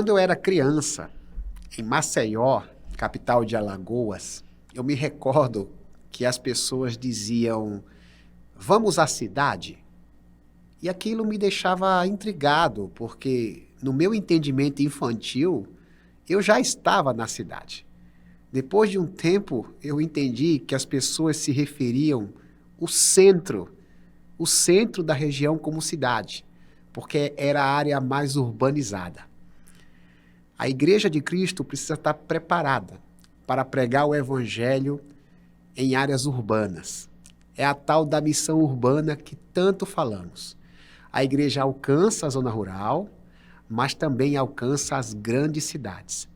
Quando eu era criança, em Maceió, capital de Alagoas, eu me recordo que as pessoas diziam, vamos à cidade? E aquilo me deixava intrigado, porque no meu entendimento infantil, eu já estava na cidade. Depois de um tempo, eu entendi que as pessoas se referiam ao centro da região como cidade, porque era a área mais urbanizada. A Igreja de Cristo precisa estar preparada para pregar o Evangelho em áreas urbanas. É a tal da missão urbana que tanto falamos. A igreja alcança a zona rural, mas também alcança as grandes cidades.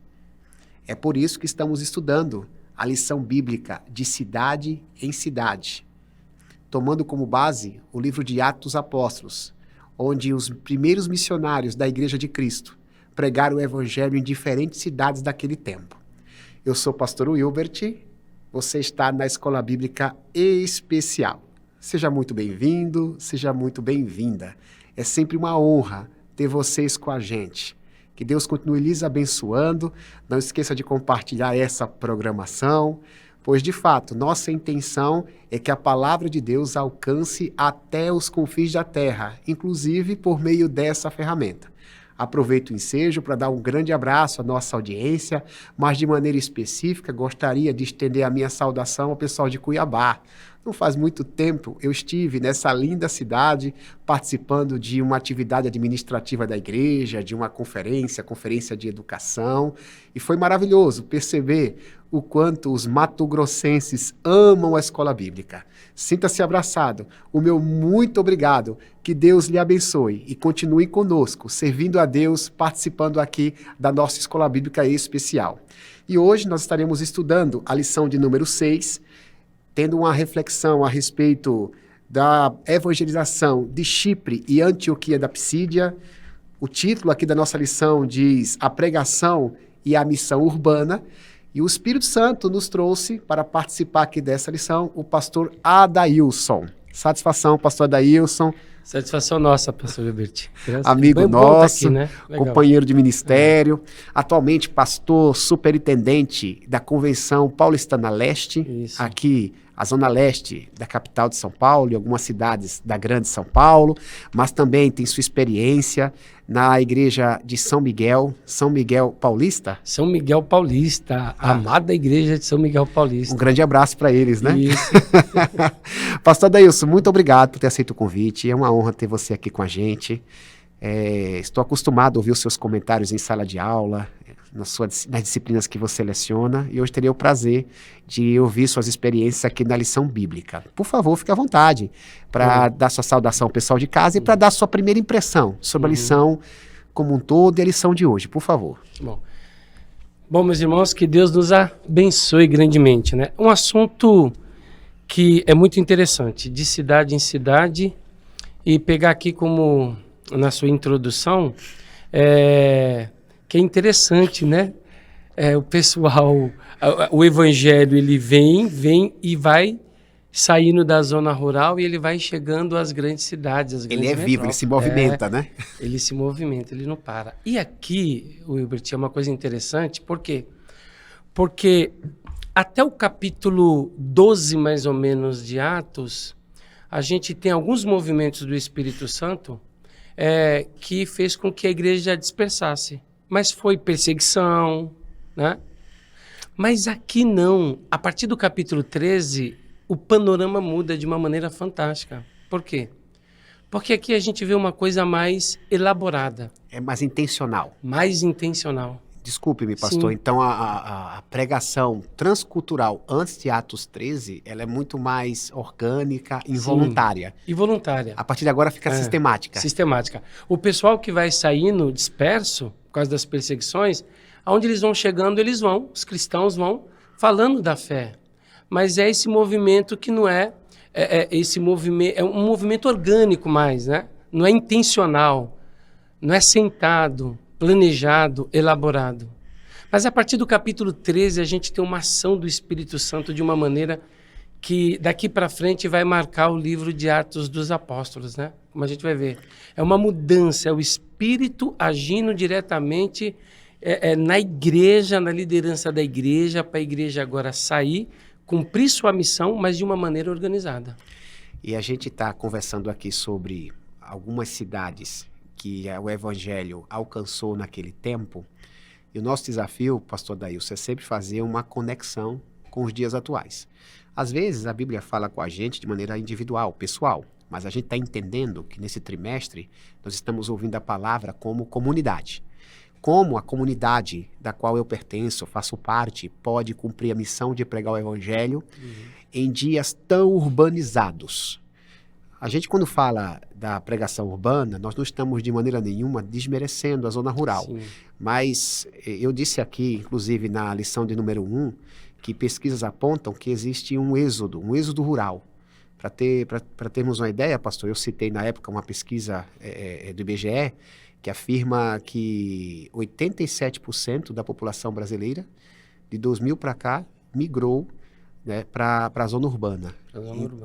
É por isso que estamos estudando a lição bíblica de cidade em cidade, tomando como base o livro de Atos dos Apóstolos, onde os primeiros missionários da Igreja de Cristo pregaram o Evangelho em diferentes cidades daquele tempo. Eu sou o pastor Wilbert, você está na Escola Bíblica Especial. Seja muito bem-vindo, seja muito bem-vinda. É sempre uma honra ter vocês com a gente. Que Deus continue lhes abençoando. Não esqueça de compartilhar essa programação, pois, de fato, nossa intenção é que a palavra de Deus alcance até os confins da terra, inclusive por meio dessa ferramenta. Aproveito o ensejo para dar um grande abraço à nossa audiência, mas de maneira específica gostaria de estender a minha saudação ao pessoal de Cuiabá. Não faz muito tempo eu estive nessa linda cidade participando de uma atividade administrativa da igreja, de uma conferência de educação, e foi maravilhoso perceber o quanto os mato-grossenses amam a escola bíblica. Sinta-se abraçado. O meu muito obrigado. Que Deus lhe abençoe e continue conosco, servindo a Deus, participando aqui da nossa escola bíblica especial. E hoje nós estaremos estudando a lição de número 6, tendo uma reflexão a respeito da evangelização de Chipre e Antioquia da Psídia. O título aqui da nossa lição diz A Pregação e a Missão Urbana. E o Espírito Santo nos trouxe para participar aqui dessa lição o pastor Adailson. Satisfação, pastor Adailson. Satisfação nossa, pastor Gilberto. Amigo nosso, aqui, né? companheiro de ministério, atualmente pastor superintendente da Convenção Paulistana Leste, Isso. Aqui a zona leste da capital de São Paulo e algumas cidades da grande São Paulo, mas também tem sua experiência na igreja de São Miguel Paulista. São Miguel Paulista, a amada igreja de São Miguel Paulista. Um grande abraço para eles, né? Isso. Pastor Adailson, muito obrigado por ter aceito o convite. É uma honra ter você aqui com a gente. Estou acostumado a ouvir os seus comentários em sala de aula, nas disciplinas que você leciona, e hoje teria o prazer de ouvir suas experiências aqui na lição bíblica. Por favor, fique à vontade para dar sua saudação ao pessoal de casa e para dar sua primeira impressão sobre a lição como um todo e a lição de hoje, por favor. Bom, meus irmãos, que Deus nos abençoe grandemente, né? Um assunto que é muito interessante, de cidade em cidade, e pegar aqui como na sua introdução, que é interessante, né? O pessoal, o evangelho, ele vem e vai saindo da zona rural e ele vai chegando às grandes cidades, às grandes metrópoles. Vivo, ele se movimenta, né? Ele se movimenta, ele não para. E aqui, Wilbert, é uma coisa interessante, por quê? Porque até o capítulo 12, mais ou menos, de Atos, a gente tem alguns movimentos do Espírito Santo que fez com que a igreja dispersasse. Mas foi perseguição, né? Mas aqui não. A partir do capítulo 13, o panorama muda de uma maneira fantástica. Por quê? Porque aqui a gente vê uma coisa mais elaborada. É mais intencional. Mais intencional. Desculpe-me, pastor. Sim. Então, a pregação transcultural antes de Atos 13, ela é muito mais orgânica, involuntária. Sim, e voluntária. A partir de agora fica sistemática. Sistemática. O pessoal que vai saindo disperso, por causa das perseguições, aonde eles vão chegando, os cristãos vão falando da fé. Mas é esse movimento que não esse movimento, é um movimento orgânico mais, né? Não é intencional, não é sentado, planejado, elaborado. Mas a partir do capítulo 13, a gente tem uma ação do Espírito Santo de uma maneira que daqui para frente vai marcar o livro de Atos dos Apóstolos, né? Como a gente vai ver. É uma mudança, é o Espírito agindo diretamente na igreja, na liderança da igreja, para a igreja agora sair, cumprir sua missão, mas de uma maneira organizada. E a gente está conversando aqui sobre algumas cidades que o evangelho alcançou naquele tempo. E o nosso desafio, pastor Daílson, é sempre fazer uma conexão com os dias atuais. Às vezes a Bíblia fala com a gente de maneira individual, pessoal, mas a gente está entendendo que nesse trimestre nós estamos ouvindo a palavra como comunidade. Como a comunidade da qual eu pertenço, faço parte, pode cumprir a missão de pregar o evangelho em dias tão urbanizados. A gente, quando fala da pregação urbana, nós não estamos de maneira nenhuma desmerecendo a zona rural. Sim. Mas eu disse aqui, inclusive na lição de número 1, que pesquisas apontam que existe um êxodo rural. Para termos uma ideia, pastor, eu citei na época uma pesquisa do IBGE que afirma que 87% da população brasileira, de 2000 para cá, migrou, né, para a zona urbana.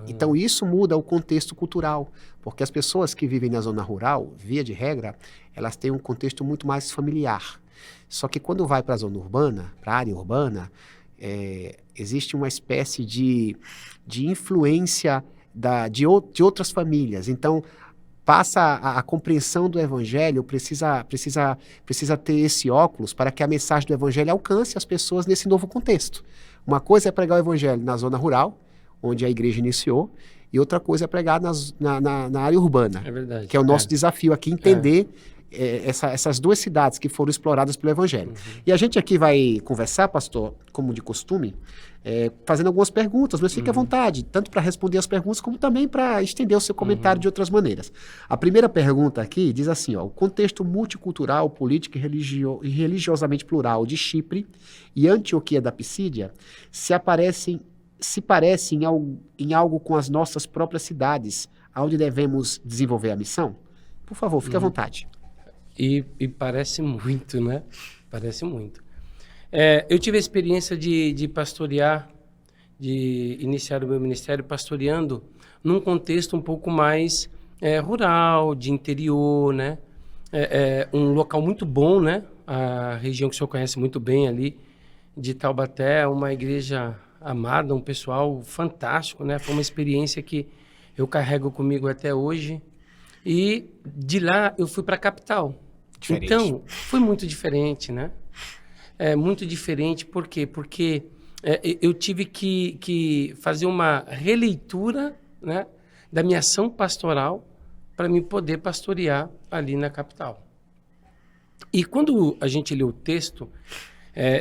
Então isso muda o contexto cultural, porque as pessoas que vivem na zona rural, via de regra, elas têm um contexto muito mais familiar. Só que quando vai para a zona urbana, para a área urbana, existe uma espécie de influência de outras famílias. Então passa a compreensão do evangelho, precisa ter esse óculos para que a mensagem do evangelho alcance as pessoas nesse novo contexto. Uma coisa é pregar o evangelho na zona rural, onde a igreja iniciou, e outra coisa é pregar na área urbana, que é o nosso desafio aqui, entender essas duas cidades que foram exploradas pelo evangelho. E a gente aqui vai conversar, pastor, como de costume, fazendo algumas perguntas, mas fique à vontade, tanto para responder as perguntas, como também para estender o seu comentário de outras maneiras. A primeira pergunta aqui diz assim, o contexto multicultural, político e religiosamente plural de Chipre e Antioquia da Pisídia se parecem em algo com as nossas próprias cidades, onde devemos desenvolver a missão? Por favor, fique à vontade. E parece muito, né? Parece muito. Eu tive a experiência de pastorear, de iniciar o meu ministério pastoreando num contexto um pouco mais rural, de interior, né? Um local muito bom, né? A região que o senhor conhece muito bem ali, de Taubaté, uma igreja amada, um pessoal fantástico, né? Foi uma experiência que eu carrego comigo até hoje. E de lá eu fui para a capital. Diferente. Então, foi muito diferente, né? Muito diferente, por quê? Porque eu tive que fazer uma releitura, né, da minha ação pastoral para me poder pastorear ali na capital. E quando a gente lê o texto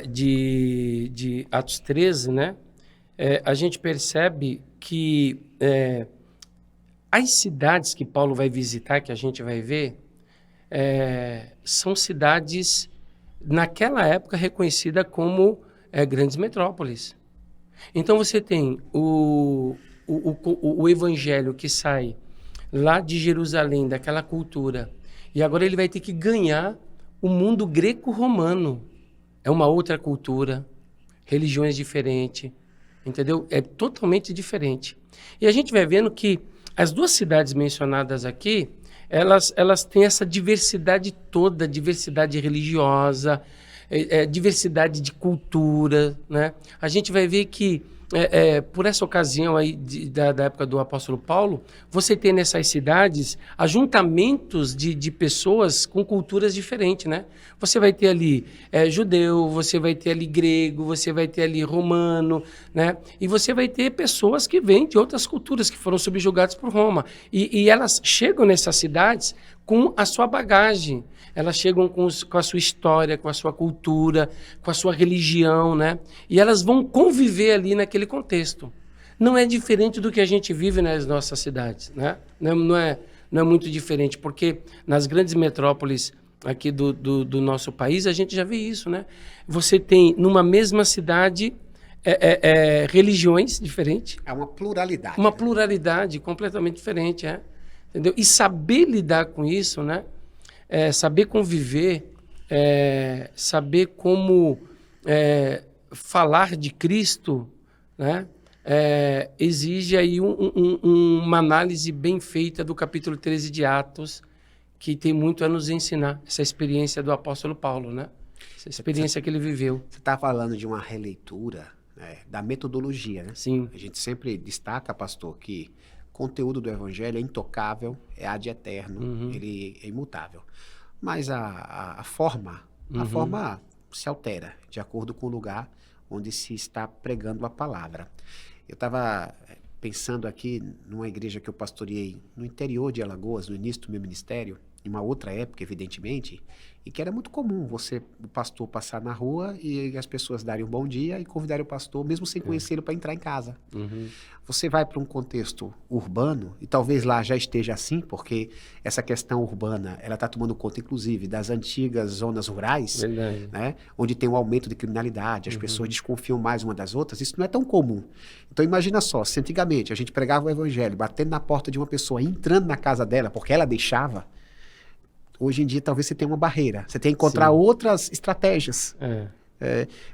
de Atos 13, né, a gente percebe que as cidades que Paulo vai visitar, que a gente vai ver, são cidades, naquela época, reconhecidas como grandes metrópoles. Então, você tem o evangelho que sai lá de Jerusalém, daquela cultura, e agora ele vai ter que ganhar o mundo greco-romano. É uma outra cultura, religiões diferentes, entendeu? É totalmente diferente. E a gente vai vendo que as duas cidades mencionadas aqui, elas têm essa diversidade toda, diversidade religiosa, diversidade de cultura, né? A gente vai ver que, por essa ocasião aí da época do apóstolo Paulo, você tem nessas cidades ajuntamentos de pessoas com culturas diferentes, né? Você vai ter ali judeu, você vai ter ali grego, você vai ter ali romano, né? E você vai ter pessoas que vêm de outras culturas que foram subjugadas por Roma. E elas chegam nessas cidades com a sua bagagem. Elas chegam com a sua história, com a sua cultura, com a sua religião, né? E elas vão conviver ali naquele contexto. Não é diferente do que a gente vive nas nossas cidades, né? Não é muito diferente, porque nas grandes metrópoles aqui do nosso país, a gente já vê isso, né? Você tem, numa mesma cidade, religiões diferentes. É uma pluralidade. Uma pluralidade completamente diferente, entendeu? E saber lidar com isso, né? Saber conviver, saber como falar de Cristo, né? Exige aí uma análise bem feita do capítulo 13 de Atos, que tem muito a nos ensinar, essa experiência do apóstolo Paulo, né? Essa experiência que ele viveu. Você está falando de uma releitura, né, da metodologia, né? Sim. A gente sempre destaca, pastor, que o conteúdo do evangelho é intocável, é ad eterno, ele é imutável. Mas a forma se altera de acordo com o lugar onde se está pregando a palavra. Eu estava pensando aqui numa igreja que eu pastoreei no interior de Alagoas, no início do meu ministério, em uma outra época, evidentemente, e que era muito comum o pastor passar na rua e as pessoas darem um bom dia e convidarem o pastor, mesmo sem conhecê-lo, para entrar em casa. Você vai para um contexto urbano, e talvez lá já esteja assim, porque essa questão urbana, ela está tomando conta, inclusive, das antigas zonas rurais, né, onde tem um aumento de criminalidade, as pessoas desconfiam mais uma das outras, isso não é tão comum. Então imagina só, se antigamente a gente pregava o evangelho, batendo na porta de uma pessoa, entrando na casa dela, porque ela deixava, hoje em dia talvez você tenha uma barreira, você tem que encontrar outras estratégias.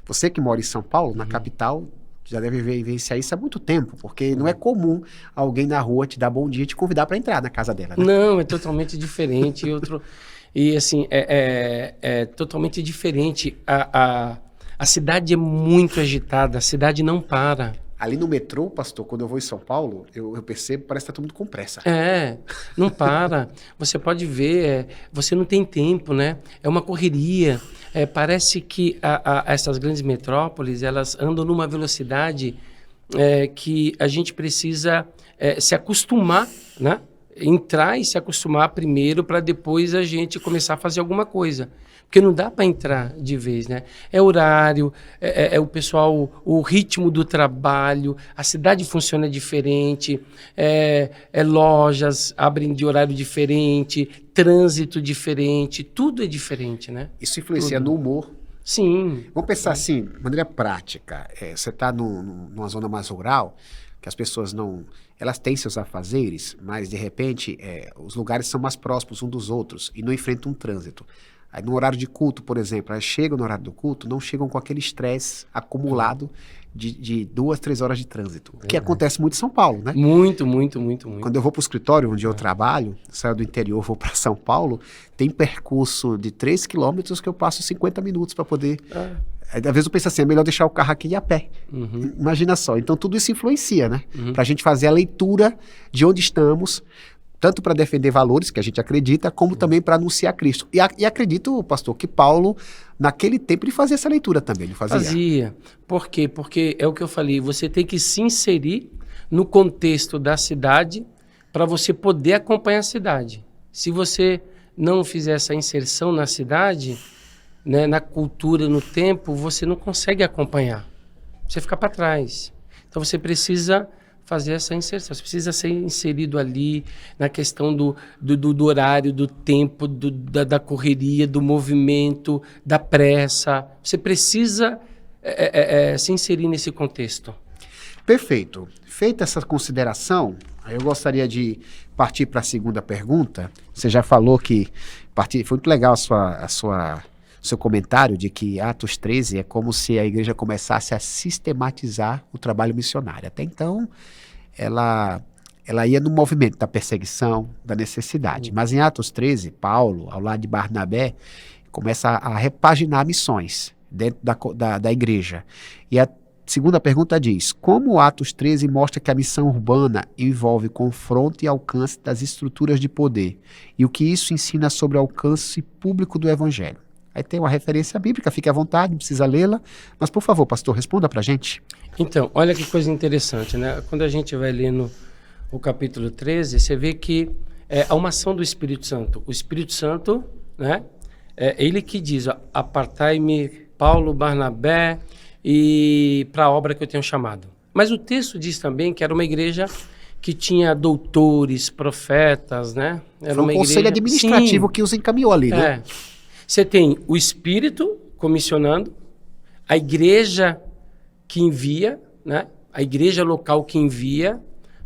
Você que mora em São Paulo, na capital, já deve vivenciar isso há muito tempo, porque não é comum alguém na rua te dar bom dia e te convidar para entrar na casa dela, né? Não, é totalmente diferente. E assim, é totalmente diferente. A cidade é muito agitada, a cidade não para. Ali no metrô, pastor, quando eu vou em São Paulo, eu percebo, parece que está todo mundo com pressa. Não para. Você pode ver, você não tem tempo, né? É uma correria. Parece que essas grandes metrópoles, elas andam numa velocidade que a gente precisa se acostumar, né? Entrar e se acostumar primeiro para depois a gente começar a fazer alguma coisa. Porque não dá para entrar de vez, né? É horário, é o pessoal, o ritmo do trabalho, a cidade funciona diferente, lojas abrem de horário diferente, trânsito diferente, tudo é diferente, né? Isso influencia no humor. Sim. Vamos pensar assim, de maneira prática. Você está numa zona mais rural, que as pessoas não... Elas têm seus afazeres, mas, de repente, os lugares são mais próximos uns dos outros e não enfrentam um trânsito. Aí, no horário de culto, por exemplo, elas chegam no horário do culto, não chegam com aquele estresse acumulado de 2, 3 horas de trânsito. O que acontece muito em São Paulo, né? Muito. Quando eu vou para o escritório onde eu trabalho, saio do interior, vou para São Paulo, tem percurso de 3 quilômetros que eu passo 50 minutos para poder... Às vezes eu penso assim, é melhor deixar o carro aqui e ir a pé. Imagina só. Então tudo isso influencia, né? Para a gente fazer a leitura de onde estamos, tanto para defender valores que a gente acredita, como também para anunciar Cristo. E acredito, pastor, que Paulo, naquele tempo, ele fazia essa leitura também, ele fazia. Fazia. Por quê? Porque é o que eu falei, você tem que se inserir no contexto da cidade para você poder acompanhar a cidade. Se você não fizer essa inserção na cidade, né, na cultura, no tempo, você não consegue acompanhar. Você fica para trás. Então você precisa fazer essa inserção, você precisa ser inserido ali na questão do horário, do tempo, da correria, do movimento, da pressa. Você precisa se inserir nesse contexto. Perfeito. Feita essa consideração, eu gostaria de partir para a segunda pergunta. Você já falou que foi muito legal o seu comentário de que Atos 13 é como se a igreja começasse a sistematizar o trabalho missionário. Até então, ela ia no movimento da perseguição, da necessidade. Mas em Atos 13, Paulo, ao lado de Barnabé, começa a repaginar missões dentro da igreja. E a segunda pergunta diz, como Atos 13 mostra que a missão urbana envolve confronto e alcance das estruturas de poder, e o que isso ensina sobre o alcance público do evangelho? Aí tem uma referência bíblica, fique à vontade, não precisa lê-la. Mas, por favor, pastor, responda para a gente. Então, olha que coisa interessante, né? Quando a gente vai lendo o capítulo 13, você vê que há uma ação do Espírito Santo. O Espírito Santo, né? Ele que diz, apartai-me Paulo, Barnabé, e para a obra que eu tenho chamado. Mas o texto diz também que era uma igreja que tinha doutores, profetas, né? Era Foi um conselho administrativo que os encaminhou ali, né? Você tem o Espírito comissionando, a igreja que envia, né? A igreja local que envia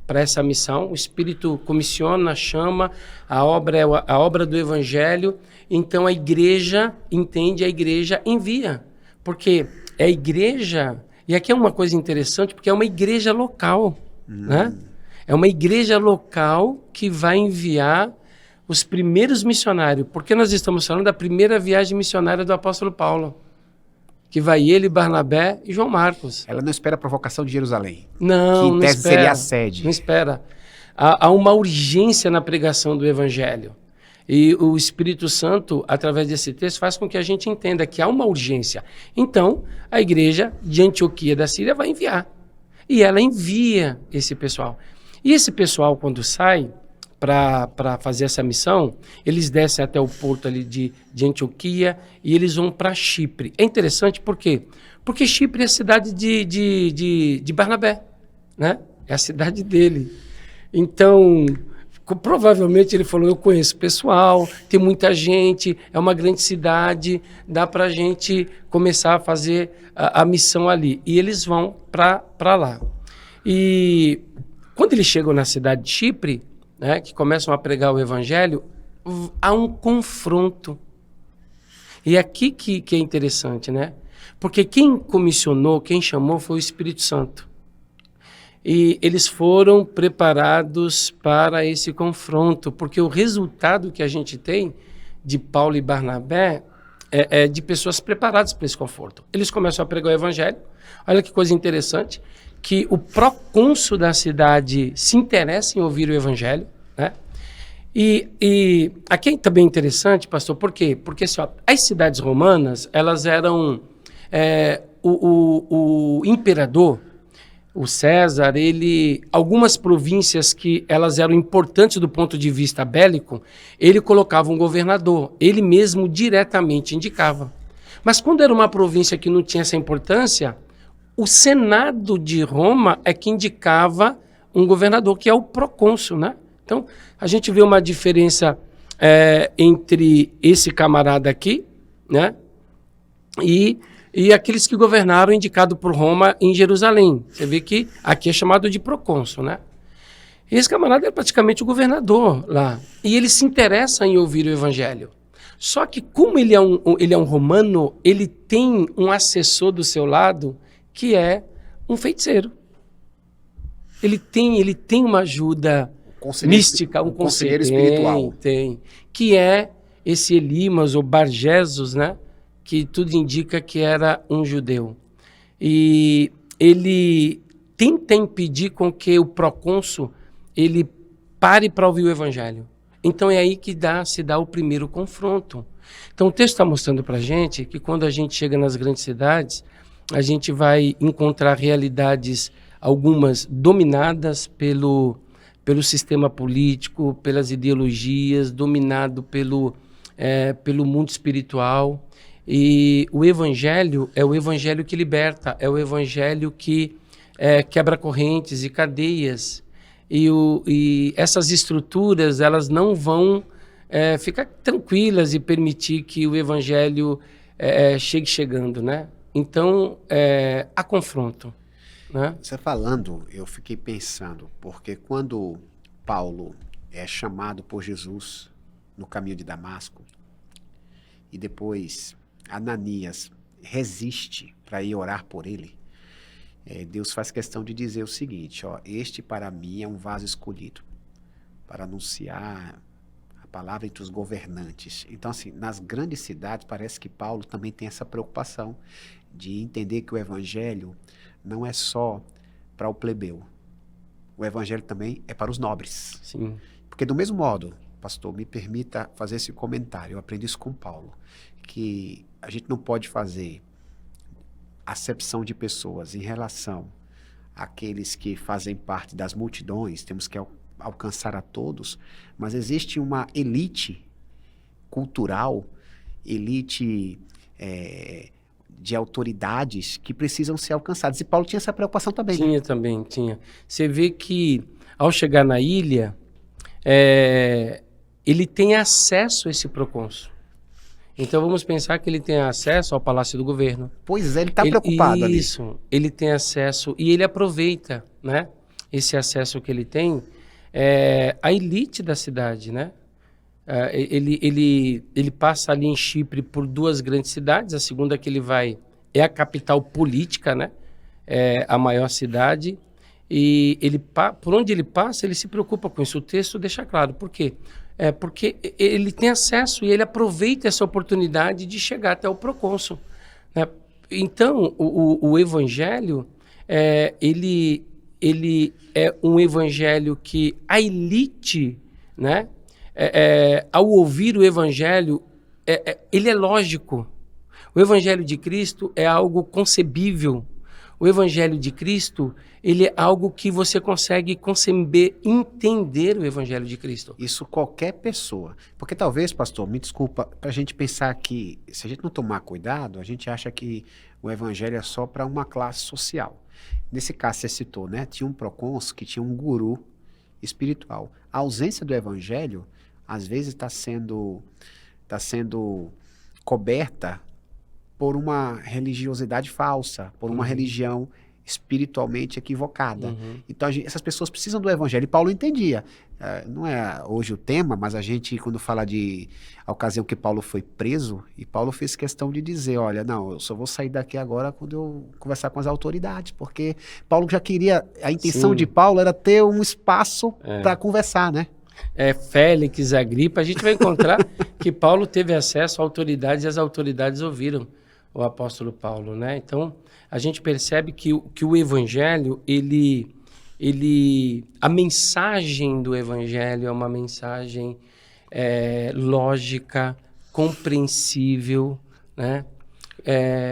para essa missão. O Espírito comissiona, chama, a obra é a obra do Evangelho. Então a igreja entende, a igreja envia. Porque é a igreja, e aqui é uma coisa interessante, porque é uma igreja local, né? É uma igreja local que vai enviar os primeiros missionários, porque nós estamos falando da primeira viagem missionária do apóstolo Paulo, que vai ele, Barnabé e João Marcos. Ela não espera a provocação de Jerusalém. Não, que em tese seria a sede. Não espera. Há uma urgência na pregação do evangelho. E o Espírito Santo, através desse texto, faz com que a gente entenda que há uma urgência. Então, a igreja de Antioquia da Síria vai enviar. E ela envia esse pessoal. E esse pessoal, quando sai para fazer essa missão, eles descem até o porto ali de Antioquia e eles vão para Chipre. É interessante por quê? Porque Chipre é a cidade de Barnabé, né? É a cidade dele. Então, provavelmente ele falou, eu conheço pessoal, tem muita gente, é uma grande cidade, dá para a gente começar a fazer a missão ali. E eles vão para lá. E quando eles chegam na cidade de Chipre, né, que começam a pregar o evangelho, há um confronto. E aqui que é interessante, né? Porque quem comissionou, quem chamou foi o Espírito Santo. E eles foram preparados para esse confronto, porque o resultado que a gente tem de Paulo e Barnabé é de pessoas preparadas para esse confronto. Eles começam a pregar o evangelho. Olha que coisa interessante, que o procônsul da cidade se interessa em ouvir o evangelho, né? E aqui é também interessante, pastor, por quê? Porque assim, ó, as cidades romanas, elas eram... o imperador, o César, algumas províncias que elas eram importantes do ponto de vista bélico, ele colocava um governador, ele mesmo diretamente indicava. Mas quando era uma província que não tinha essa importância, o Senado de Roma é que indicava um governador, que é o procônsul, né? Então, a gente vê uma diferença entre esse camarada aqui, né? E aqueles que governaram indicado por Roma em Jerusalém. Você vê que aqui é chamado de procônsul, né? Esse camarada é praticamente o governador lá. E ele se interessa em ouvir o evangelho. Só que como ele é um romano, ele tem um assessor do seu lado que é um feiticeiro. Ele tem uma ajuda mística, um conselheiro espiritual. Tem. Que é esse Elimas ou Barjesus, né? Que tudo indica que era um judeu. E ele tenta impedir com que o procônsul ele pare para ouvir o evangelho. Então é aí que se dá o primeiro confronto. Então o texto está mostrando para a gente que quando a gente chega nas grandes cidades, a gente vai encontrar realidades, algumas dominadas pelo sistema político, pelas ideologias, dominado pelo mundo espiritual. E o evangelho é o evangelho que liberta, é o evangelho que quebra correntes e cadeias. E essas estruturas, elas não vão ficar tranquilas e permitir que o evangelho chegue chegando, né? Então, há confronto, né? Você falando, eu fiquei pensando, porque quando Paulo é chamado por Jesus no caminho de Damasco, e depois Ananias resiste para ir orar por ele, Deus faz questão de dizer o seguinte, ó, este para mim é um vaso escolhido para anunciar a palavra entre os governantes. Então, assim, nas grandes cidades, parece que Paulo também tem essa preocupação de entender que o evangelho não é só para o plebeu. O evangelho também é para os nobres. Sim. Porque do mesmo modo, pastor, me permita fazer esse comentário, eu aprendi isso com Paulo, que a gente não pode fazer acepção de pessoas em relação àqueles que fazem parte das multidões, temos que alcançar a todos, mas existe uma elite cultural, elite de autoridades que precisam ser alcançadas. E Paulo tinha essa preocupação também. Tinha também, tinha. Você vê que ao chegar na ilha, ele tem acesso a esse procônsul. Então vamos pensar que ele tem acesso ao Palácio do Governo. Pois é, ele está preocupado ali. Isso, ele tem acesso e ele aproveita, né? Esse acesso que ele tem, a elite da cidade, né? Ele passa ali em Chipre por duas grandes cidades. A segunda que ele vai é a capital política, né? É a maior cidade. E por onde ele passa, ele se preocupa com isso. O texto deixa claro. Por quê? porque ele tem acesso e ele aproveita essa oportunidade de chegar até o procônsul, né? Então, o evangelho, ele é um evangelho que a elite, né, ao ouvir o evangelho, ele é lógico. O evangelho de Cristo é algo concebível. O evangelho de Cristo, ele é algo que você consegue conceber, entender o evangelho de Cristo. Isso qualquer pessoa. Porque talvez, pastor, me desculpa, para a gente pensar que, se a gente não tomar cuidado, a gente acha que o evangelho é só para uma classe social. Nesse caso, você citou, né? Tinha um procônsul que tinha um guru espiritual. A ausência do evangelho, às vezes, está sendo coberta por uma religiosidade falsa, por uma religião espiritualmente equivocada. Então, essas pessoas precisam do evangelho. E Paulo entendia. Não é hoje o tema, mas a gente, quando fala a ocasião que Paulo foi preso, e Paulo fez questão de dizer, olha, não, eu só vou sair daqui agora quando eu conversar com as autoridades, porque Paulo já queria, a intenção de Paulo era ter um espaço para conversar, né? Félix, Agripa, a gente vai encontrar que Paulo teve acesso a autoridades e as autoridades ouviram o apóstolo Paulo, né? Então, a gente percebe que o evangelho, a mensagem do evangelho é uma mensagem lógica, compreensível, né?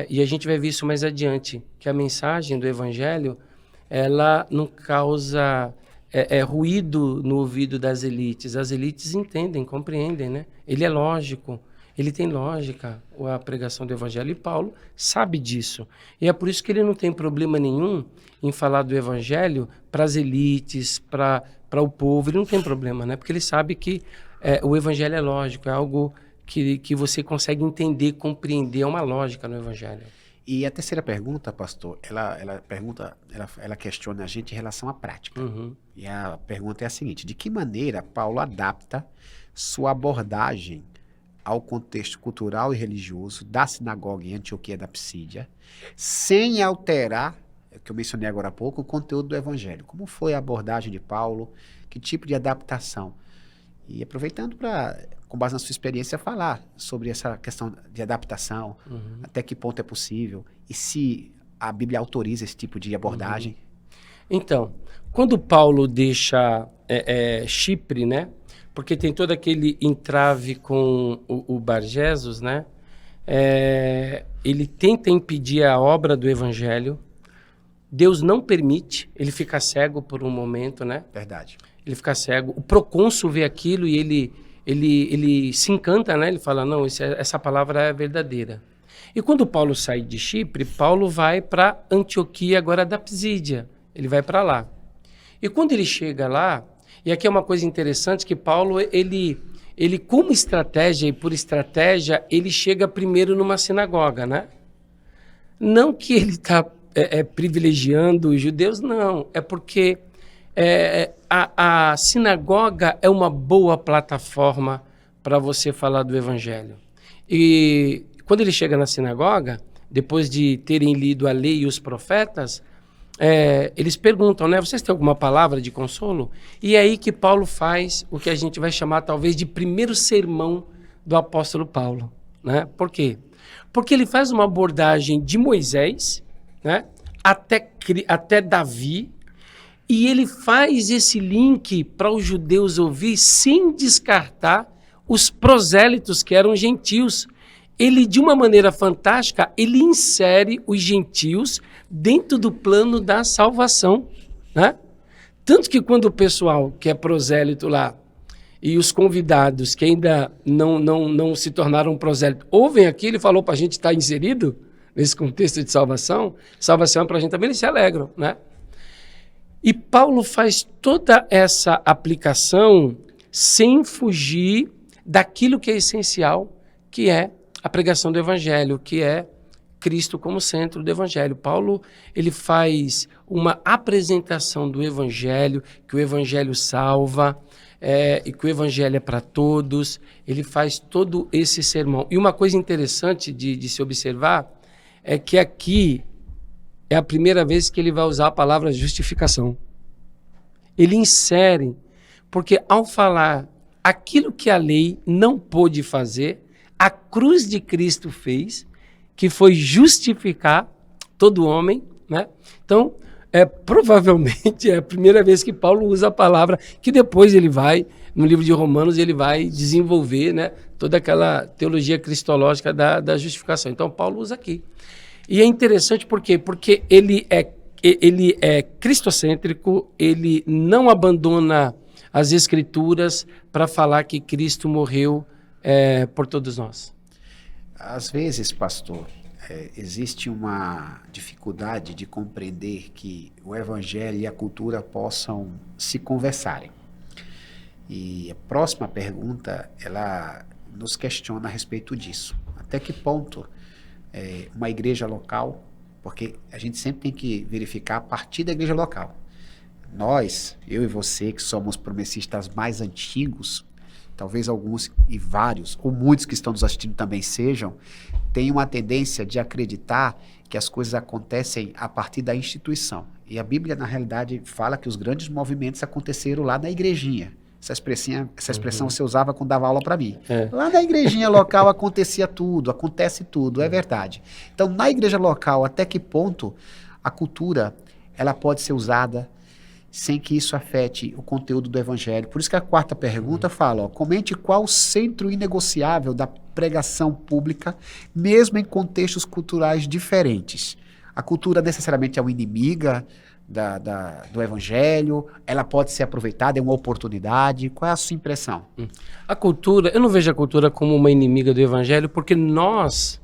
E a gente vai ver isso mais adiante, que a mensagem do evangelho, ela não causa ruído no ouvido das elites. As elites entendem, compreendem, né? Ele é lógico. Ele tem lógica, a pregação do evangelho, e Paulo sabe disso. E é por isso que ele não tem problema nenhum em falar do evangelho para as elites, para o povo. Ele não tem problema, né? Porque ele sabe que o evangelho é lógico, é algo que você consegue entender, compreender, é uma lógica no evangelho. E a terceira pergunta, pastor, ela questiona a gente em relação à prática. E a pergunta é a seguinte: de que maneira Paulo adapta sua abordagem ao contexto cultural e religioso da sinagoga em Antioquia da Psídia, sem alterar, que eu mencionei agora há pouco, o conteúdo do evangelho? Como foi a abordagem de Paulo? Que tipo de adaptação? E aproveitando para, com base na sua experiência, falar sobre essa questão de adaptação, até que ponto é possível, e se a Bíblia autoriza esse tipo de abordagem. Então, quando Paulo deixa Chipre, né? Porque tem todo aquele entrave com o Bar-Jesus, né? Ele tenta impedir a obra do evangelho. Deus não permite, ele fica cego por um momento, né? Verdade. Ele fica cego. O procônsul vê aquilo e ele se encanta, né? Ele fala, não, essa palavra é verdadeira. E quando Paulo sai de Chipre, Paulo vai para Antioquia, agora da Psídia. Ele vai para lá. E quando ele chega lá, e aqui é uma coisa interessante, que Paulo, ele como estratégia, e por estratégia, ele chega primeiro numa sinagoga, né? Não que ele está privilegiando os judeus, não. É porque a sinagoga é uma boa plataforma para você falar do evangelho. E quando ele chega na sinagoga, depois de terem lido a lei e os profetas, eles perguntam, né? Vocês têm alguma palavra de consolo? E é aí que Paulo faz o que a gente vai chamar talvez de primeiro sermão do apóstolo Paulo, né? Por quê? Porque ele faz uma abordagem de Moisés, né? Até Davi, e ele faz esse link para os judeus ouvir sem descartar os prosélitos que eram gentios. Ele, de uma maneira fantástica, ele insere os gentios dentro do plano da salvação, né? Tanto que quando o pessoal que é prosélito lá e os convidados que ainda não se tornaram prosélito ouvem aquilo, ele falou para a gente estar inserido nesse contexto de salvação é para a gente também, eles se alegram, né? E Paulo faz toda essa aplicação sem fugir daquilo que é essencial, que é a pregação do evangelho, que é Cristo como centro do evangelho. Paulo, ele faz uma apresentação do evangelho, que o evangelho salva, e que o evangelho é para todos. Ele faz todo esse sermão. E uma coisa interessante de se observar é que aqui é a primeira vez que ele vai usar a palavra justificação. Ele insere, porque ao falar aquilo que a lei não pôde fazer, a cruz de Cristo fez, que foi justificar todo homem, né? Então, provavelmente é a primeira vez que Paulo usa a palavra, que depois ele vai, no livro de Romanos, ele vai desenvolver, né, toda aquela teologia cristológica da justificação. Então, Paulo usa aqui. E é interessante por quê? Porque ele é cristocêntrico, ele não abandona as Escrituras para falar que Cristo morreu por todos nós. Às vezes, pastor, existe uma dificuldade de compreender que o evangelho e a cultura possam se conversarem. E a próxima pergunta, ela nos questiona a respeito disso. Até que ponto uma igreja local, porque a gente sempre tem que verificar a partir da igreja local. Nós, eu e você, que somos promessistas mais antigos, talvez alguns e vários, ou muitos que estão nos assistindo também sejam, têm uma tendência de acreditar que as coisas acontecem a partir da instituição. E a Bíblia, na realidade, fala que os grandes movimentos aconteceram lá na igrejinha. Essa expressão você usava quando dava aula para mim. Lá na igrejinha local acontecia tudo, acontece tudo, é verdade. Então, na igreja local, até que ponto a cultura ela pode ser usada sem que isso afete o conteúdo do evangelho? Por isso que a quarta pergunta fala, comente qual o centro inegociável da pregação pública, mesmo em contextos culturais diferentes. A cultura necessariamente é uma inimiga do evangelho, ela pode ser aproveitada, é uma oportunidade. Qual é a sua impressão? A cultura, eu não vejo a cultura como uma inimiga do evangelho, porque nós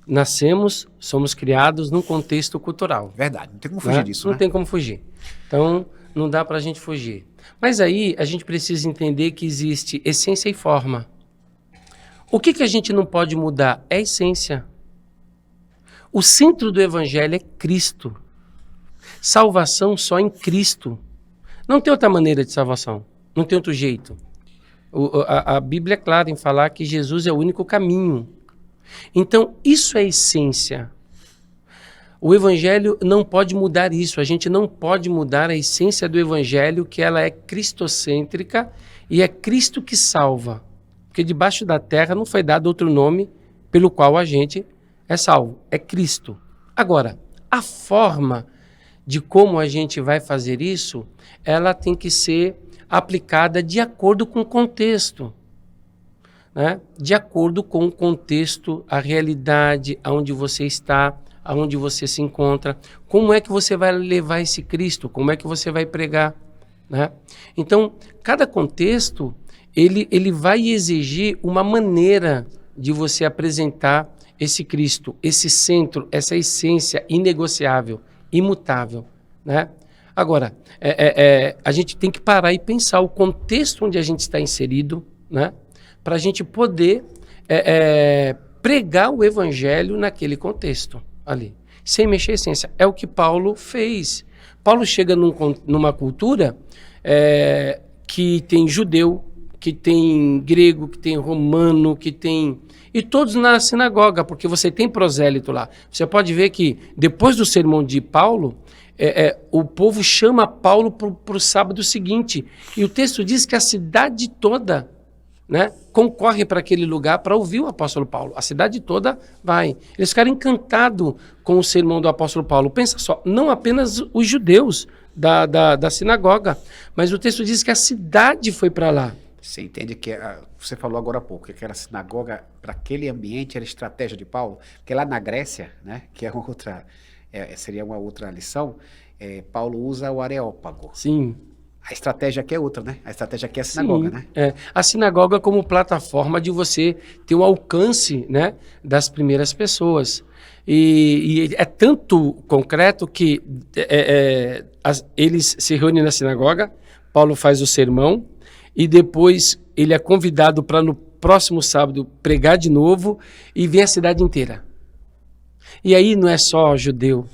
nascemos, somos criados num contexto cultural. Verdade, não tem como fugir disso, Não tem como fugir. Então, não dá para a gente fugir. Mas aí, a gente precisa entender que existe essência e forma. O que a gente não pode mudar? É a essência. O centro do evangelho é Cristo. Salvação só em Cristo. Não tem outra maneira de salvação. Não tem outro jeito. A Bíblia é clara em falar que Jesus é o único caminho. Então, isso é essência. O evangelho não pode mudar isso. A gente não pode mudar a essência do evangelho, que ela é cristocêntrica e é Cristo que salva. Porque debaixo da terra não foi dado outro nome pelo qual a gente é salvo. É Cristo. Agora, a forma de como a gente vai fazer isso, ela tem que ser aplicada de acordo com o contexto. Né? De acordo com o contexto, a realidade, aonde você está, aonde você se encontra, como é que você vai levar esse Cristo, como é que você vai pregar, né? Então, cada contexto, ele vai exigir uma maneira de você apresentar esse Cristo, esse centro, essa essência inegociável, imutável, né? Agora, a gente tem que parar e pensar o contexto onde a gente está inserido, né? Para a gente poder pregar o evangelho naquele contexto ali, sem mexer a essência. É o que Paulo fez. Paulo chega numa cultura que tem judeu, que tem grego, que tem romano, que tem... E todos na sinagoga, porque você tem prosélito lá. Você pode ver que depois do sermão de Paulo, o povo chama Paulo para o sábado seguinte. E o texto diz que a cidade toda, né, concorre para aquele lugar para ouvir o apóstolo Paulo. A cidade toda vai. Eles ficaram encantados com o sermão do apóstolo Paulo. Pensa só, não apenas os judeus da sinagoga, mas o texto diz que a cidade foi para lá. Você entende que, você falou agora há pouco, que aquela sinagoga, para aquele ambiente, era estratégia de Paulo? Porque lá na Grécia, né, que é outra, seria uma outra lição, Paulo usa o Areópago. Sim. A estratégia aqui é outra, né? A estratégia aqui é a sinagoga, sim, né? A sinagoga como plataforma de você ter o alcance, né, das primeiras pessoas. E é tanto concreto que eles se reúnem na sinagoga, Paulo faz o sermão, e depois ele é convidado para no próximo sábado pregar de novo e vem a cidade inteira. E aí não é só judeu.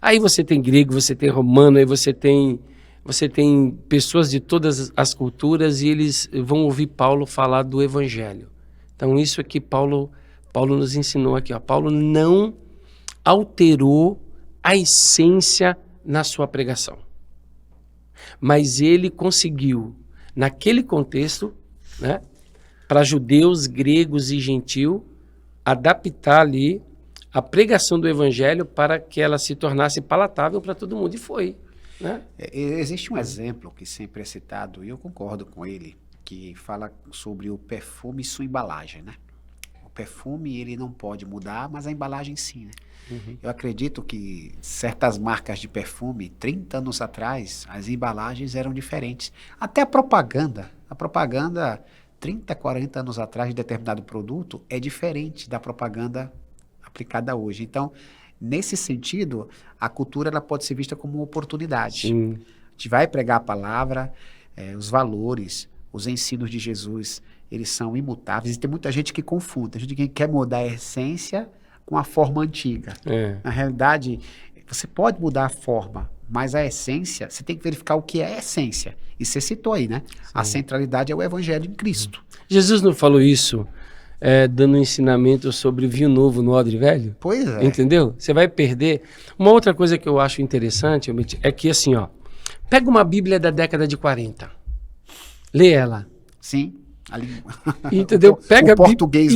Aí você tem grego, você tem romano, aí você tem pessoas de todas as culturas e eles vão ouvir Paulo falar do evangelho. Então isso é que Paulo nos ensinou aqui. Ó. Paulo não alterou a essência na sua pregação. Mas ele conseguiu, naquele contexto, né? Para judeus, gregos e gentil, adaptar ali a pregação do evangelho para que ela se tornasse palatável para todo mundo. E foi, né? Existe um exemplo que sempre é citado, e eu concordo com ele, que fala sobre o perfume e sua embalagem, né? O perfume, ele não pode mudar, mas a embalagem sim, né? Eu acredito que certas marcas de perfume, 30 anos atrás, as embalagens eram diferentes. Até a propaganda, 30, 40 anos atrás de determinado produto é diferente da propaganda aplicada hoje. Então, nesse sentido, a cultura ela pode ser vista como uma oportunidade. Sim. A gente vai pregar a palavra, os valores, os ensinos de Jesus, eles são imutáveis. E tem muita gente que confunde. A gente que quer mudar a essência com a forma antiga. Na realidade, você pode mudar a forma, mas a essência, você tem que verificar o que é a essência. E você citou aí, né? Sim. A centralidade é o evangelho em Cristo. Jesus não falou isso dando ensinamento sobre vinho novo no odre velho? Pois é. Entendeu? Você vai perder. Uma outra coisa que eu acho interessante é que assim, ó, pega uma Bíblia da década de 40, lê ela. Sim. Entendeu? Pega o português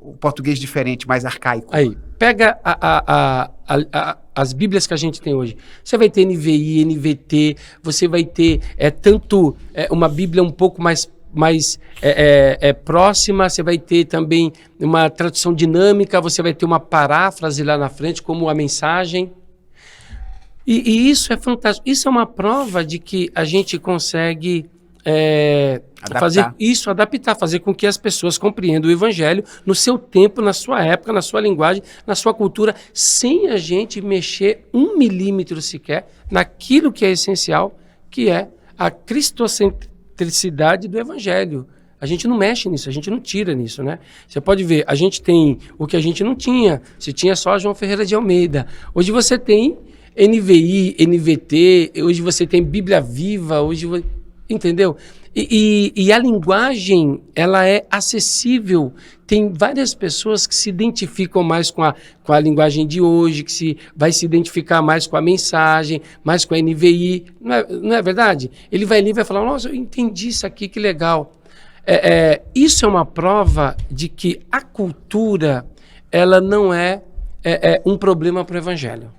o português diferente, mais arcaico. Aí, pega as Bíblias que a gente tem hoje. Você vai ter NVI, NVT, você vai ter uma Bíblia um pouco mais próxima, você vai ter também uma tradução dinâmica, você vai ter uma paráfrase lá na frente, como a mensagem. E isso é fantástico. Isso é uma prova de que a gente consegue adaptar, fazer com que as pessoas compreendam o evangelho no seu tempo, na sua época, na sua linguagem, na sua cultura, sem a gente mexer 1 milímetro sequer naquilo que é essencial, que é a cristocentricidade do evangelho. A gente não mexe nisso, a gente não tira nisso, né? Você pode ver, a gente tem o que a gente não tinha. Se tinha só João Ferreira de Almeida. Hoje você tem NVI, NVT, hoje você tem Bíblia Viva, entendeu? E a linguagem, ela é acessível. Tem várias pessoas que se identificam mais com a linguagem de hoje, que vai se identificar mais com a mensagem, mais com a NVI. Não é verdade? Ele vai ali e vai falar, nossa, eu entendi isso aqui, que legal. Isso é uma prova de que a cultura, ela não é um problema para o evangelho.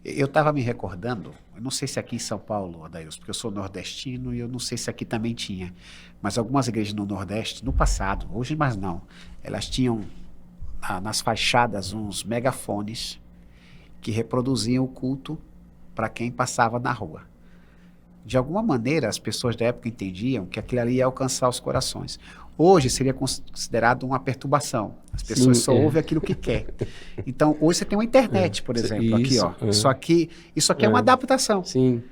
Eu estava me recordando, eu não sei se aqui em São Paulo, Adailson, porque eu sou nordestino e eu não sei se aqui também tinha, mas algumas igrejas no Nordeste, no passado, hoje mais não, elas tinham nas fachadas uns megafones que reproduziam o culto para quem passava na rua. De alguma maneira, as pessoas da época entendiam que aquilo ali ia alcançar os corações. Hoje seria considerado uma perturbação. As pessoas só ouvem aquilo que quer. Então, hoje você tem uma internet, por exemplo, isso, aqui, ó. Isso aqui é uma adaptação. Sim.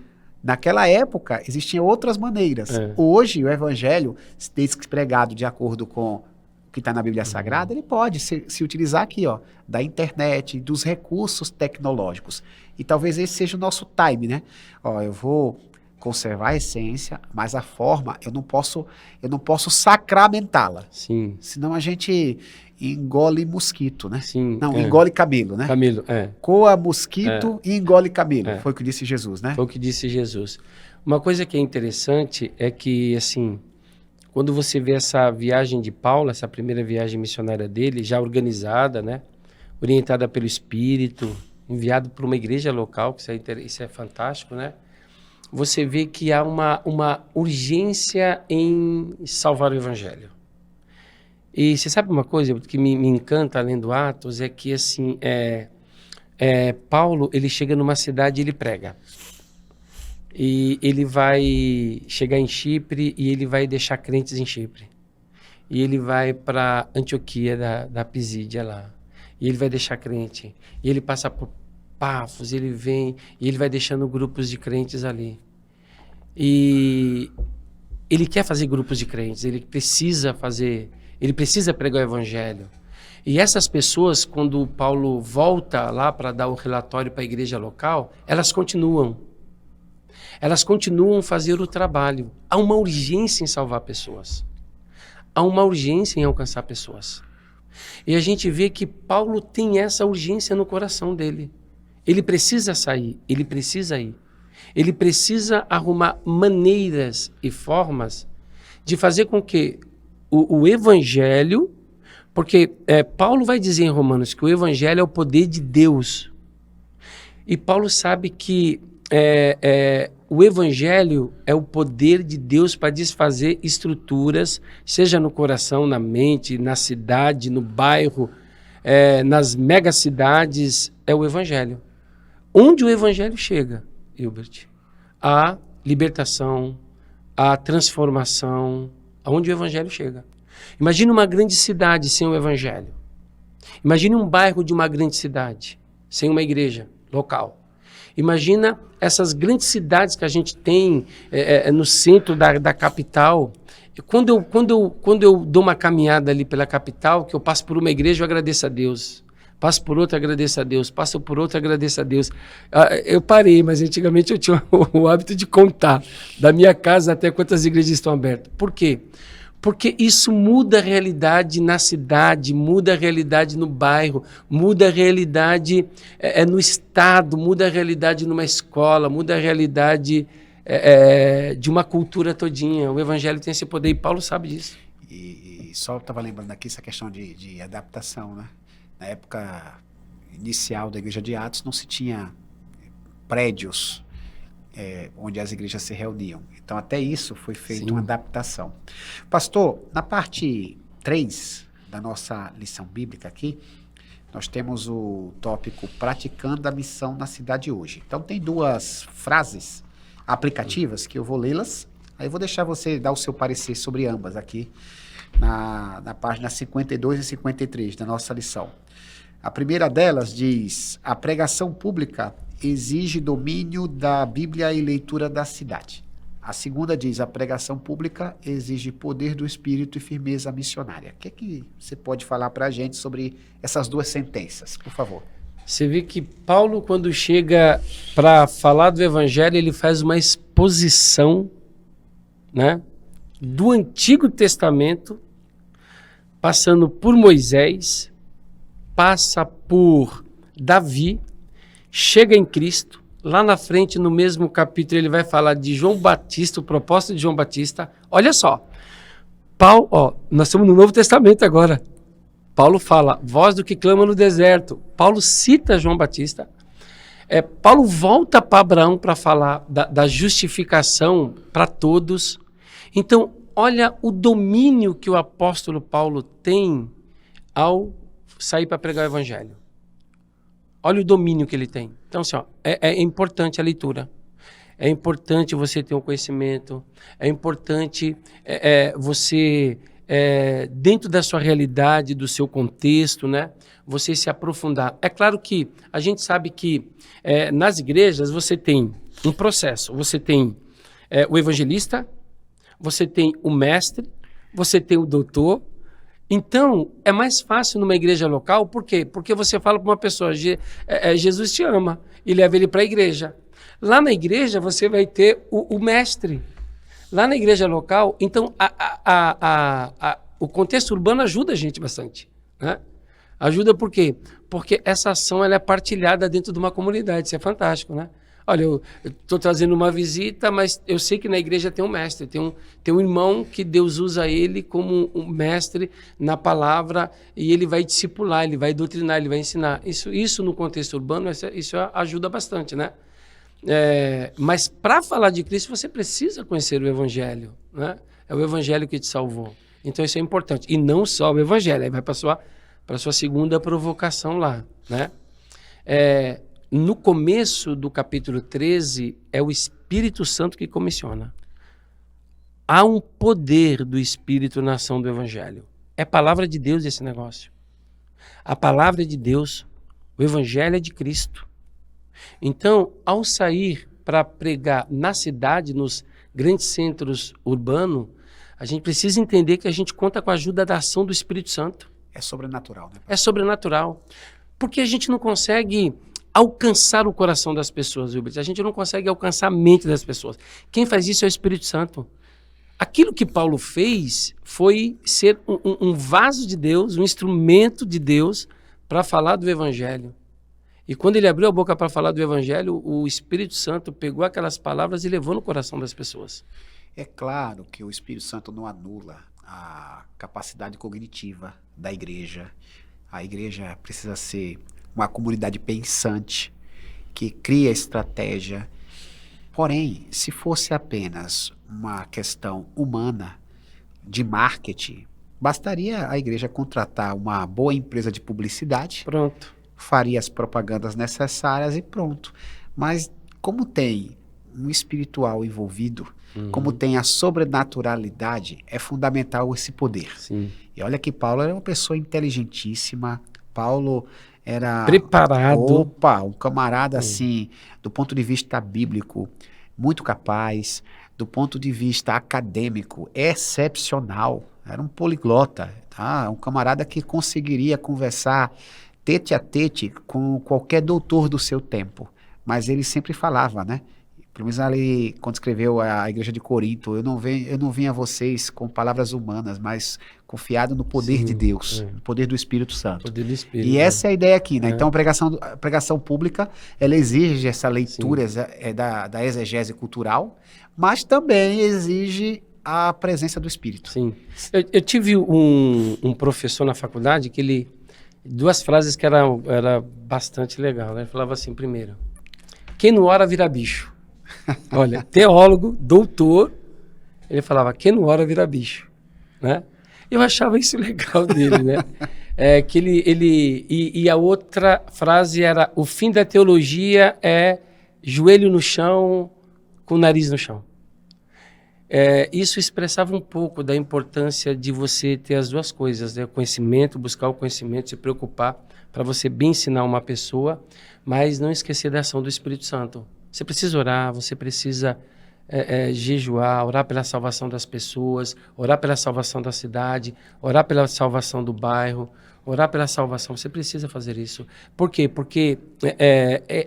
Naquela época, existiam outras maneiras. Hoje, o evangelho, desde que pregado de acordo com o que está na Bíblia Sagrada, ele pode se utilizar aqui, ó, da internet, dos recursos tecnológicos. E talvez esse seja o nosso time, né? Ó, eu vou conservar a essência, mas a forma eu não posso sacramentá-la. Sim. Senão a gente engole mosquito, né? Sim. Não, engole camelo, né? Camelo, Coa mosquito e engole camelo. Foi o que disse Jesus, né? Foi o que disse Jesus. Uma coisa que é interessante é que, assim, quando você vê essa viagem de Paulo, essa primeira viagem missionária dele, já organizada, né? Orientada pelo Espírito, enviado para uma igreja local, que isso é fantástico, né? Você vê que há uma urgência em salvar o evangelho. E você sabe uma coisa que me encanta além do Atos, é que assim, Paulo, ele chega numa cidade e ele prega. E ele vai chegar em Chipre e ele vai deixar crentes em Chipre. E ele vai para Antioquia da Pisídia lá. E ele vai deixar crente. E ele passa por Pafos, ele vem e ele vai deixando grupos de crentes ali. E ele quer fazer grupos de crentes, ele precisa pregar o evangelho. E essas pessoas, quando Paulo volta lá para dar o relatório para a igreja local, elas continuam a fazer o trabalho. Há uma urgência em salvar pessoas. Há uma urgência em alcançar pessoas. E a gente vê que Paulo tem essa urgência no coração dele. Ele precisa sair, ele precisa ir. Ele precisa arrumar maneiras e formas de fazer com que o evangelho, porque Paulo vai dizer em Romanos que o evangelho é o poder de Deus. E Paulo sabe que o evangelho é o poder de Deus para desfazer estruturas, seja no coração, na mente, na cidade, no bairro, nas megacidades, é o evangelho. Onde o evangelho chega, Hilbert? A libertação, a transformação, aonde o evangelho chega. Imagine uma grande cidade sem o evangelho. Imagine um bairro de uma grande cidade sem uma igreja local. Imagina essas grandes cidades que a gente tem no centro da capital. Quando eu dou uma caminhada ali pela capital, que eu passo por uma igreja, eu agradeço a Deus. Passo por outra, agradeço a Deus. Passo por outra, agradeço a Deus. Eu parei, mas antigamente eu tinha o hábito de contar da minha casa até quantas igrejas estão abertas. Por quê? Porque isso muda a realidade na cidade, muda a realidade no bairro, muda a realidade no estado, muda a realidade numa escola, muda a realidade de uma cultura todinha. O evangelho tem esse poder e Paulo sabe disso. E só estava lembrando aqui essa questão de adaptação, né? Na época inicial da Igreja de Atos não se tinha prédios onde as igrejas se reuniam. Então até isso foi feito uma adaptação. Pastor, na parte 3 da nossa lição bíblica aqui, nós temos o tópico praticando a missão na cidade hoje. Então tem duas frases aplicativas que eu vou lê-las, aí eu vou deixar você dar o seu parecer sobre ambas aqui na página 52 e 53 da nossa lição. A primeira delas diz: a pregação pública exige domínio da Bíblia e leitura da cidade. A segunda diz: a pregação pública exige poder do Espírito e firmeza missionária. O que você pode falar para a gente sobre essas duas sentenças, por favor? Você vê que Paulo, quando chega para falar do Evangelho, ele faz uma exposição, né, do Antigo Testamento, passando por Moisés, passa por Davi, chega em Cristo. Lá na frente, no mesmo capítulo, ele vai falar de João Batista, o propósito de João Batista. Olha só, Paulo, nós estamos no Novo Testamento agora. Paulo fala, voz do que clama no deserto. Paulo cita João Batista. Paulo volta para Abraão para falar da justificação para todos. Então, olha o domínio que o apóstolo Paulo tem ao sair para pregar o evangelho. Olha o domínio que ele tem. Então, assim, é importante a leitura. É importante você ter um conhecimento. É importante você, dentro da sua realidade, do seu contexto, né, você se aprofundar. É claro que a gente sabe que nas igrejas você tem um processo. Você tem o evangelista, você tem o mestre, você tem o doutor. Então, é mais fácil numa igreja local, por quê? Porque você fala para uma pessoa, Jesus te ama, e leva ele para a igreja. Lá na igreja, você vai ter o mestre. Lá na igreja local, então, o contexto urbano ajuda a gente bastante, né? Ajuda por quê? Porque essa ação ela é partilhada dentro de uma comunidade, isso é fantástico, né? Olha, eu estou trazendo uma visita, mas eu sei que na igreja tem um mestre, tem um irmão que Deus usa ele como um mestre na palavra e ele vai discipular, ele vai doutrinar, ele vai ensinar. Isso no contexto urbano, isso ajuda bastante, né? Mas para falar de Cristo, você precisa conhecer o Evangelho, né? É o Evangelho que te salvou. Então isso é importante. E não só o Evangelho, aí vai para a sua segunda provocação lá, né? No começo do capítulo 13, é o Espírito Santo que comissiona. Há um poder do Espírito na ação do Evangelho. É palavra de Deus esse negócio. A palavra é de Deus, o Evangelho é de Cristo. Então, ao sair para pregar na cidade, nos grandes centros urbanos, a gente precisa entender que a gente conta com a ajuda da ação do Espírito Santo. É sobrenatural, né? É sobrenatural. Porque a gente não consegue alcançar o coração das pessoas, Wilbert. A gente não consegue alcançar a mente das pessoas. Quem faz isso é o Espírito Santo. Aquilo que Paulo fez foi ser um vaso de Deus, um instrumento de Deus para falar do Evangelho. E quando ele abriu a boca para falar do Evangelho, o Espírito Santo pegou aquelas palavras e levou no coração das pessoas. É claro que o Espírito Santo não anula a capacidade cognitiva da igreja. A igreja precisa ser uma comunidade pensante, que cria estratégia. Porém, se fosse apenas uma questão humana de marketing, bastaria a igreja contratar uma boa empresa de publicidade, Pronto. faria as propagandas necessárias e pronto. Mas como tem um espiritual envolvido, como tem a sobrenaturalidade, é fundamental esse poder. Sim. E olha que Paulo era uma pessoa inteligentíssima, Paulo era Preparado. um camarada assim, do ponto de vista bíblico, muito capaz, do ponto de vista acadêmico, excepcional, era um poliglota, tá? Um camarada que conseguiria conversar tete a tete com qualquer doutor do seu tempo, mas ele sempre falava, né? Pelo menos ali, quando escreveu a igreja de Corinto, eu não vim a vocês com palavras humanas, mas confiado no poder Sim, de Deus, é. no poder do Espírito Santo. Poder do Espírito. E essa é a ideia aqui, né? É. Então, a pregação pública, ela exige essa leitura da exegese cultural, mas também exige a presença do Espírito. Sim. Eu tive um professor na faculdade que ele... Duas frases que era bastante legal, né? Ele falava assim, primeiro, quem não ora vira bicho. Olha, teólogo, doutor, ele falava, quem não ora vira bicho, né? Eu achava isso legal dele, né? Que e a outra frase era, o fim da teologia é joelho no chão, com o nariz no chão. Isso expressava um pouco da importância de você ter as duas coisas, né? O conhecimento, buscar o conhecimento, se preocupar para você bem ensinar uma pessoa, mas não esquecer da ação do Espírito Santo. Você precisa orar, você precisa jejuar, orar pela salvação das pessoas, orar pela salvação da cidade, orar pela salvação do bairro, orar pela salvação. Você precisa fazer isso. Por quê? Porque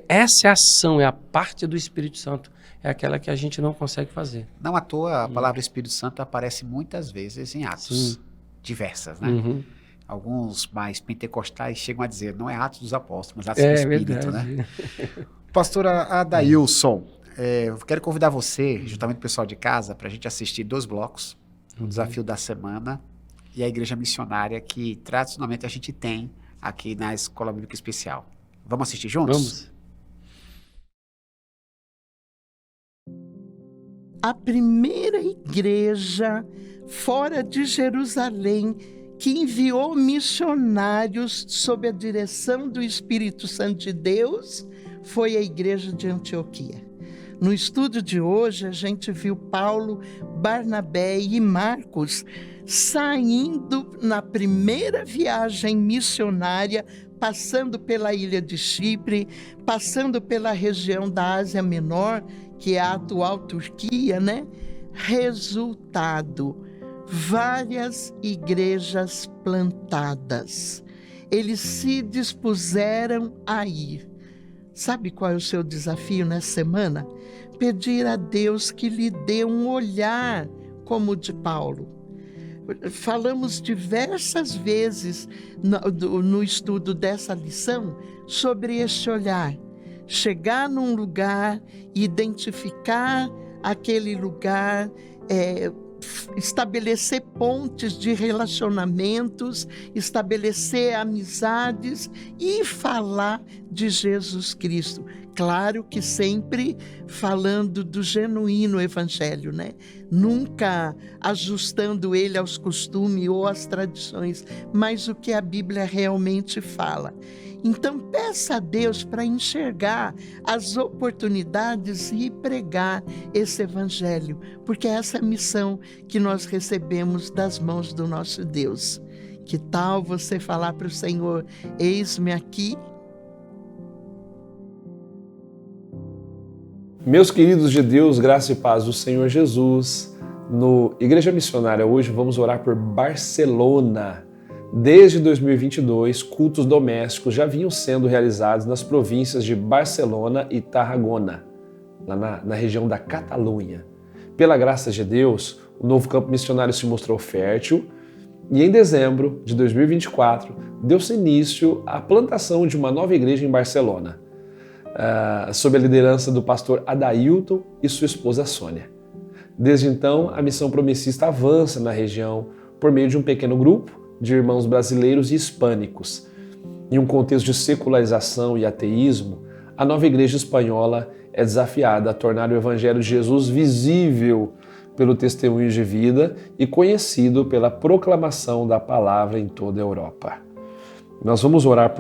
essa ação é a parte do Espírito Santo, é aquela que a gente não consegue fazer. Não à toa, a palavra Espírito Santo aparece muitas vezes em Atos diversas, né? Uhum. Alguns mais pentecostais chegam a dizer, não é Atos dos Apóstolos, mas Atos do Espírito, verdade. né? Pastora Adailson, eu quero convidar você, juntamente com o pessoal de casa, para a gente assistir 2 blocos, o Desafio da Semana e a Igreja Missionária, que tradicionalmente a gente tem aqui na Escola Bíblica Especial. Vamos assistir juntos? Vamos. A primeira igreja fora de Jerusalém que enviou missionários sob a direção do Espírito Santo de Deus foi a igreja de Antioquia. No estudo de hoje, a gente viu Paulo, Barnabé e Marcos saindo na primeira viagem missionária, passando pela ilha de Chipre, passando pela região da Ásia Menor, que é a atual Turquia, né? Resultado, várias igrejas plantadas. Eles se dispuseram a ir. Sabe qual é o seu desafio nessa semana? Pedir a Deus que lhe dê um olhar como o de Paulo. Falamos diversas vezes no estudo dessa lição sobre este olhar. Chegar num lugar, identificar aquele lugar, estabelecer pontes de relacionamentos, estabelecer amizades e falar de Jesus Cristo. Claro que sempre falando do genuíno evangelho, né? Nunca ajustando ele aos costumes ou às tradições, mas o que a Bíblia realmente fala. Então peça a Deus para enxergar as oportunidades e pregar esse evangelho, porque é essa missão que nós recebemos das mãos do nosso Deus. Que tal você falar para o Senhor, eis-me aqui? Meus queridos de Deus, graça e paz do Senhor Jesus, no Igreja Missionária hoje vamos orar por Barcelona. Desde 2022, cultos domésticos já vinham sendo realizados nas províncias de Barcelona e Tarragona, lá na região da Catalunha. Pela graça de Deus, o novo campo missionário se mostrou fértil e em dezembro de 2024 deu-se início à plantação de uma nova igreja em Barcelona, sob a liderança do pastor Adailton e sua esposa Sônia. Desde então, a missão promissista avança na região por meio de um pequeno grupo de irmãos brasileiros e hispânicos. Em um contexto de secularização e ateísmo, a nova igreja espanhola é desafiada a tornar o Evangelho de Jesus visível pelo testemunho de vida e conhecido pela proclamação da palavra em toda a Europa. Nós vamos orar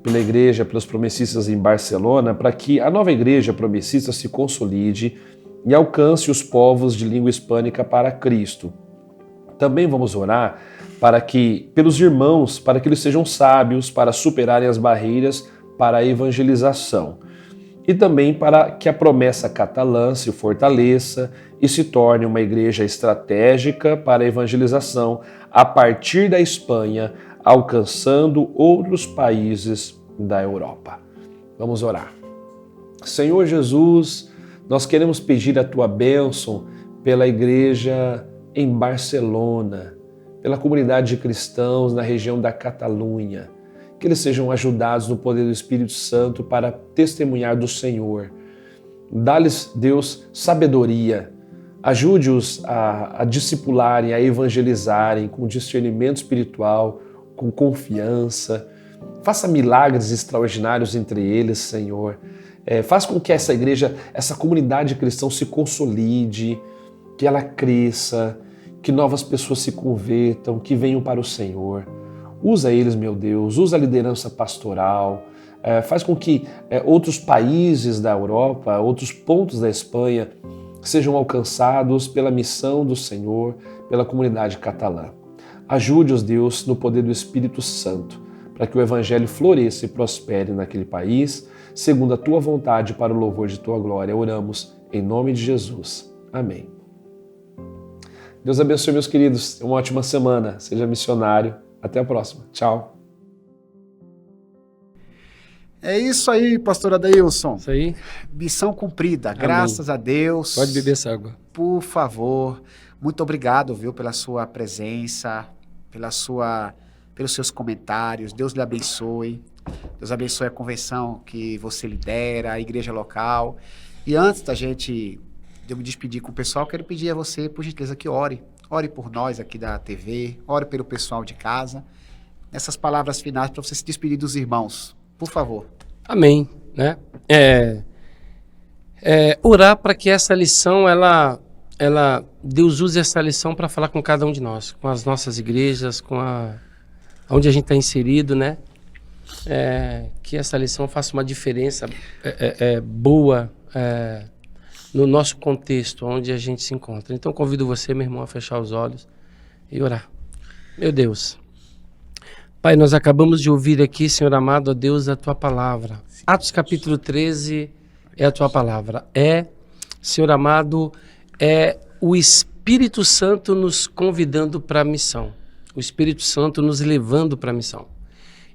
pela igreja, pelos promessistas em Barcelona, para que a nova igreja promessista se consolide e alcance os povos de língua hispânica para Cristo. Também vamos orar pelos irmãos, para que eles sejam sábios, para superarem as barreiras para a evangelização. E também para que a promessa catalã se fortaleça e se torne uma igreja estratégica para a evangelização a partir da Espanha, alcançando outros países da Europa. Vamos orar. Senhor Jesus, nós queremos pedir a tua bênção pela igreja em Barcelona, pela comunidade de cristãos na região da Catalunha, que eles sejam ajudados no poder do Espírito Santo para testemunhar do Senhor. Dá-lhes, Deus, sabedoria. Ajude-os a discipularem, a evangelizarem com discernimento espiritual, com confiança. Faça milagres extraordinários entre eles, Senhor. Faz com que essa igreja, essa comunidade cristã se consolide, que ela cresça, que novas pessoas se convertam, que venham para o Senhor. Usa eles, meu Deus, usa a liderança pastoral, faz com que outros países da Europa, outros pontos da Espanha sejam alcançados pela missão do Senhor, pela comunidade catalã. Ajude-os, Deus, no poder do Espírito Santo, para que o Evangelho floresça e prospere naquele país, segundo a Tua vontade, para o louvor de Tua glória. Oramos em nome de Jesus. Amém. Deus abençoe, meus queridos. Uma ótima semana. Seja missionário. Até a próxima. Tchau. É isso aí, pastor Adeilson. Isso aí. Missão cumprida, Amém. Graças a Deus. Pode beber essa água. Por favor. Muito obrigado, viu, pela sua presença, pelos seus comentários. Deus lhe abençoe. Deus abençoe a convenção que você lidera, a igreja local. E antes de eu me despedir com o pessoal, quero pedir a você, por gentileza, que ore. Ore por nós aqui da TV, ore pelo pessoal de casa. Nessas palavras finais, para você se despedir dos irmãos. Por favor. Amém. Né? Orar para que essa lição, Deus use essa lição para falar com cada um de nós, com as nossas igrejas, onde a gente está inserido, né? Que essa lição faça uma diferença boa no nosso contexto, onde a gente se encontra. Então, convido você, meu irmão, a fechar os olhos e orar. Meu Deus. Pai, nós acabamos de ouvir aqui, Senhor amado, ó Deus, a Tua palavra. Atos capítulo 13 é a Tua palavra. Senhor amado, o Espírito Santo nos convidando para a missão. O Espírito Santo nos levando para a missão.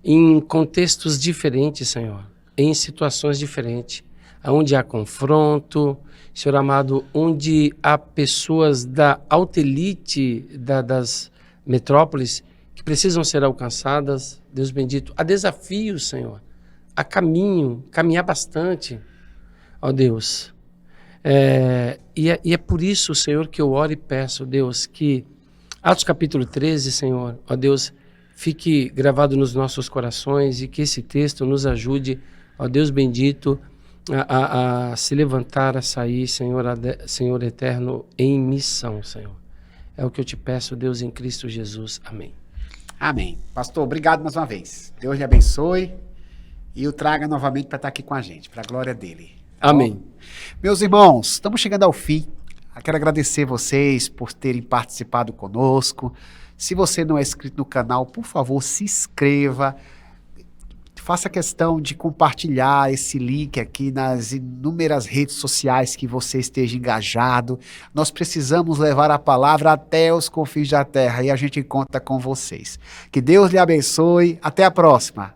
Em contextos diferentes, Senhor. Em situações diferentes. Onde há confronto, Senhor amado, onde há pessoas da altelite das metrópoles que precisam ser alcançadas, Deus bendito. Há desafios, Senhor. Há caminhar bastante, ó Deus. E é por isso, Senhor, que eu oro e peço, Deus, que Atos capítulo 13, Senhor, ó Deus, fique gravado nos nossos corações e que esse texto nos ajude, ó Deus bendito, a se levantar, a sair, Senhor eterno, em missão, Senhor. É o que eu te peço, Deus, em Cristo Jesus. Amém. Amém. Pastor, obrigado mais uma vez. Deus lhe abençoe e o traga novamente para estar aqui com a gente, para a glória dele. Amém. Bom, meus irmãos, estamos chegando ao fim. Eu quero agradecer vocês por terem participado conosco. Se você não é inscrito no canal, por favor, se inscreva. Faça questão de compartilhar esse link aqui nas inúmeras redes sociais que você esteja engajado. Nós precisamos levar a palavra até os confins da terra e a gente conta com vocês. Que Deus lhe abençoe. Até a próxima.